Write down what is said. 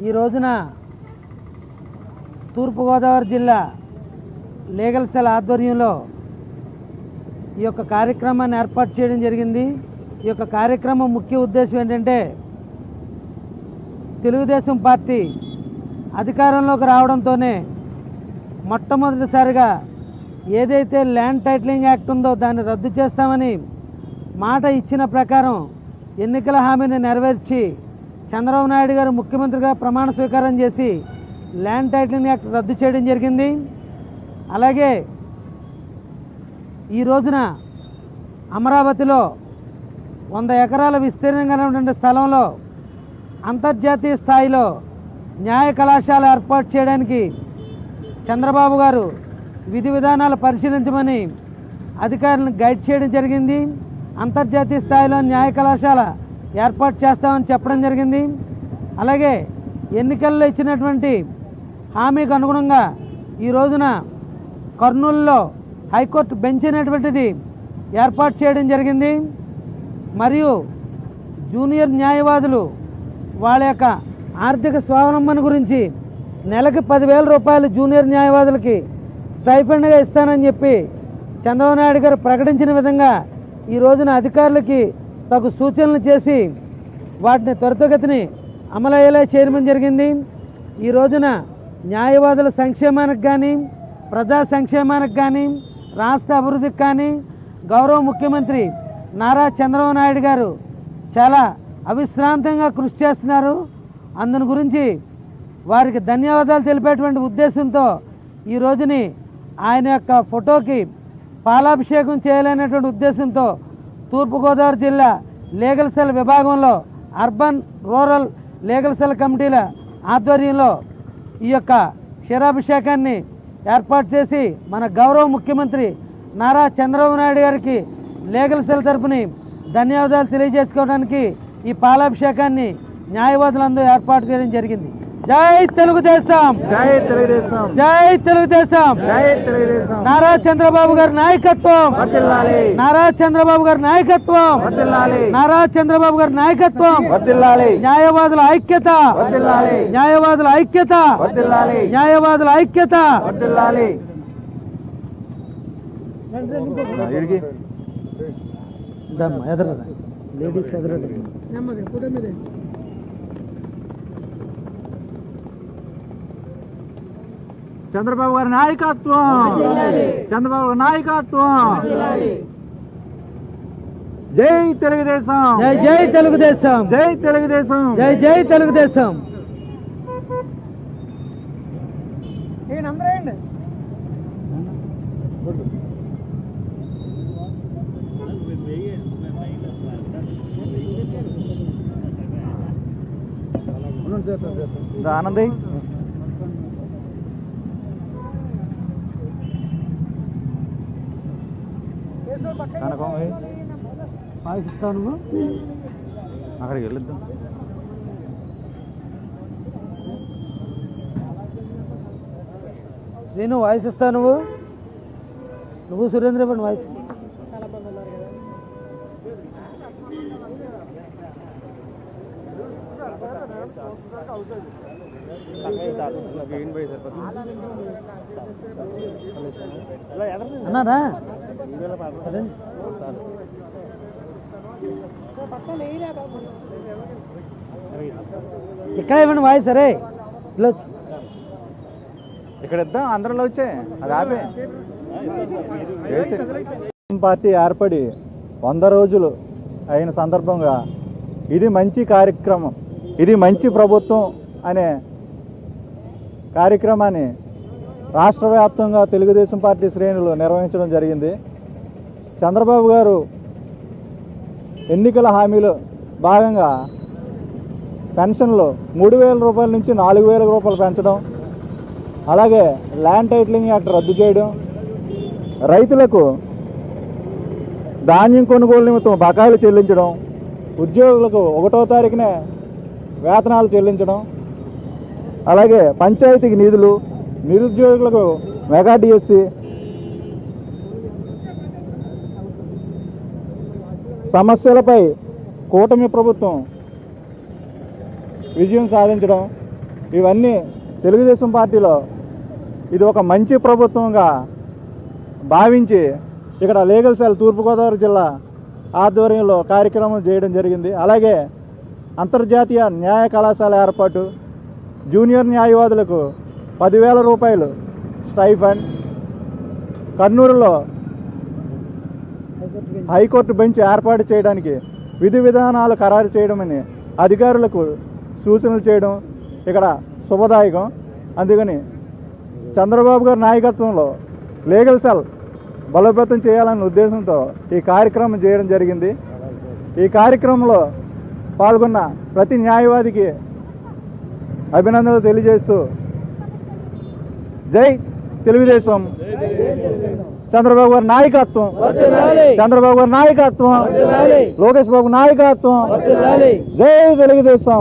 ఈ రోజున తూర్పుగోదావరి జిల్లా లీగల్ సెల్ ఆధ్వర్యంలో ఈ యొక్క కార్యక్రమాన్ని ఏర్పాటు చేయడం జరిగింది. ఈ యొక్క కార్యక్రమం ముఖ్య ఉద్దేశం ఏంటంటే, తెలుగుదేశం పార్టీ అధికారంలోకి రావడంతోనే మొట్టమొదటిసారిగా ఏదైతే ల్యాండ్ టైటిలింగ్ యాక్ట్ ఉందో దాన్ని రద్దు చేస్తామని మాట ఇచ్చిన ప్రకారం ఎన్నికల హామీని నెరవేర్చి చంద్రబాబు నాయుడు గారు ముఖ్యమంత్రిగా ప్రమాణ స్వీకారం చేసి ల్యాండ్ టైటిలింగ్ యాక్ట్ రద్దు చేయడం జరిగింది. అలాగే ఈ రోజున అమరావతిలో 100 ఎకరాల విస్తీర్ణంగా ఉన్నటువంటి స్థలంలో అంతర్జాతీయ స్థాయిలో న్యాయ కళాశాల ఏర్పాటు చేయడానికి చంద్రబాబు గారు విధి విధానాలు పరిశీలించమని అధికారులను గైడ్ చేయడం జరిగింది. అంతర్జాతీయ స్థాయిలో న్యాయ కళాశాల ఏర్పాటు చేస్తామని చెప్పడం జరిగింది. అలాగే ఎన్నికల్లో ఇచ్చినటువంటి హామీకి అనుగుణంగా ఈ రోజున కర్నూలులో హైకోర్టు బెంచ్ అనేటువంటిది ఏర్పాటు చేయడం జరిగింది. మరియు జూనియర్ న్యాయవాదులు వాళ్ళ యొక్క ఆర్థిక స్వావలంబన గురించి నెలకి 10,000 రూపాయలు జూనియర్ న్యాయవాదులకి స్టైఫండ్గా ఇస్తానని చెప్పి చంద్రబాబు నాయుడు గారు ప్రకటించిన విధంగా ఈ రోజున అధికారులకి తగు సూచనలు చేసి వాటిని త్వరితగతిని అమలయ్యేలా చేయడం జరిగింది. ఈ రోజున న్యాయవాదుల సంక్షేమానికి కానీ, ప్రజా సంక్షేమానికి కానీ, రాష్ట్ర అభివృద్ధికి కానీ గౌరవ ముఖ్యమంత్రి నారా చంద్రబాబు నాయుడు గారు చాలా అవిశ్రాంతంగా కృషి చేస్తున్నారు. అందుని గురించి వారికి ధన్యవాదాలు తెలిపేటువంటి ఉద్దేశంతో ఈ రోజుని ఆయన యొక్క ఫోటోకి పాలాభిషేకం చేయాలనేటువంటి ఉద్దేశంతో తూర్పుగోదావరి జిల్లా లీగల్ సెల్ విభాగంలో అర్బన్ రూరల్ లీగల్ సెల్ కమిటీల ఆధ్వర్యంలో ఈ యొక్క క్షీరాభిషేకాన్ని ఏర్పాటు చేసి మన గౌరవ ముఖ్యమంత్రి నారా చంద్రబాబు నాయుడు గారికి లీగల్ సెల్ తరపుని ధన్యవాదాలు తెలియజేసుకోవడానికి ఈ పాలాభిషేకాన్ని న్యాయవాదులందరూ ఏర్పాటు చేయడం జరిగింది. జై తెలుగుదేశం, జై తెలుగుదేశం, జై తెలుగుదేశం, జై తెలుగుదేశం. నారా చంద్రబాబు గారి నాయకత్వం వర్ధిల్లాలి, నారా చంద్రబాబు గారి నాయకత్వం వర్ధిల్లాలి, నారా చంద్రబాబు గారి నాయకత్వం వర్ధిల్లాలి, న్యాయవాదుల ఐక్యత వర్ధిల్లాలి, న్యాయవాదుల ఐక్యత వర్ధిల్లాలి, న్యాయవాదుల ఐక్యత వర్ధిల్లాలి. లేడీస్ ఎదురు చంద్రబాబు గారి నాయకత్వం, చంద్రబాబు గారి నాయకత్వం. జై తెలుగుదేశం, జై జై తెలుగుదేశం, జై తెలుగుదేశం, జై జై తెలుగుదేశం. ఆనంద్ ఆశిస్తాను. అక్కడికి వెళ్ళొద్దాం. నేను వాయిస్ ఇస్తాను, నువ్వు సురేంద్ర పడి వాయిస్. అన్నారా ఇక్కడ ఇవ్వండి వాయిస్. సరే ఇక్కడ ఇద్దాం, అందరిలో వచ్చే అది ఆపే. పార్టీ ఏర్పడి 100 రోజులు అయిన సందర్భంగా ఇది మంచి కార్యక్రమం, ఇది మంచి ప్రభుత్వం అనే కార్యక్రమాన్ని రాష్ట్ర వ్యాప్తంగా తెలుగుదేశం పార్టీ శ్రేణులు నిర్వహించడం జరిగింది. చంద్రబాబు గారు ఎన్నికల హామీలో భాగంగా పెన్షన్లు 3,000 రూపాయల నుంచి 4,000 రూపాయలు పెంచడం, అలాగే ల్యాండ్ టైటిలింగ్ యాక్ట్ రద్దు చేయడం, రైతులకు ధాన్యం కొనుగోలు నిమిత్తం బకాయిలు చెల్లించడం, ఉద్యోగులకు 1వ తారీఖునే వేతనాలు చెల్లించడం, అలాగే పంచాయతీకి నిధులు, నిరుద్యోగులకు మెగా డిఎస్సి, సమస్యలపై కూటమి ప్రభుత్వం విజయం సాధించడం, ఇవన్నీ తెలుగుదేశం పార్టీలో ఇది ఒక మంచి ప్రభుత్వంగా భావించి ఇక్కడ లీగల్ సెల్ తూర్పుగోదావరి జిల్లా ఆధ్వర్యంలో కార్యక్రమం చేయడం జరిగింది. అలాగే అంతర్జాతీయ న్యాయ కళాశాల ఏర్పాటు, జూనియర్ న్యాయవాదులకు 10,000 రూపాయలు స్టైఫండ్, కర్నూలులో హైకోర్టు బెంచ్ ఏర్పాటు చేయడానికి విధి విధానాలు ఖరారు చేయడమని అధికారులకు సూచనలు చేయడం ఇక్కడ శుభదాయకం. అందుకని చంద్రబాబు గారి నాయకత్వంలో లీగల్ సెల్ బలోపేతం చేయాలనే ఉద్దేశంతో ఈ కార్యక్రమం చేయడం జరిగింది. ఈ కార్యక్రమంలో పాల్గొన్న ప్రతి న్యాయవాదికి అభినందనలు తెలియజేస్తూ జై తెలుగుదేశం, చంద్రబాబు గారి నాయకత్వం, చంద్రబాబు గారి నాయకత్వం, లోకేష్ బాబు నాయకత్వం, జై తెలుగుదేశం.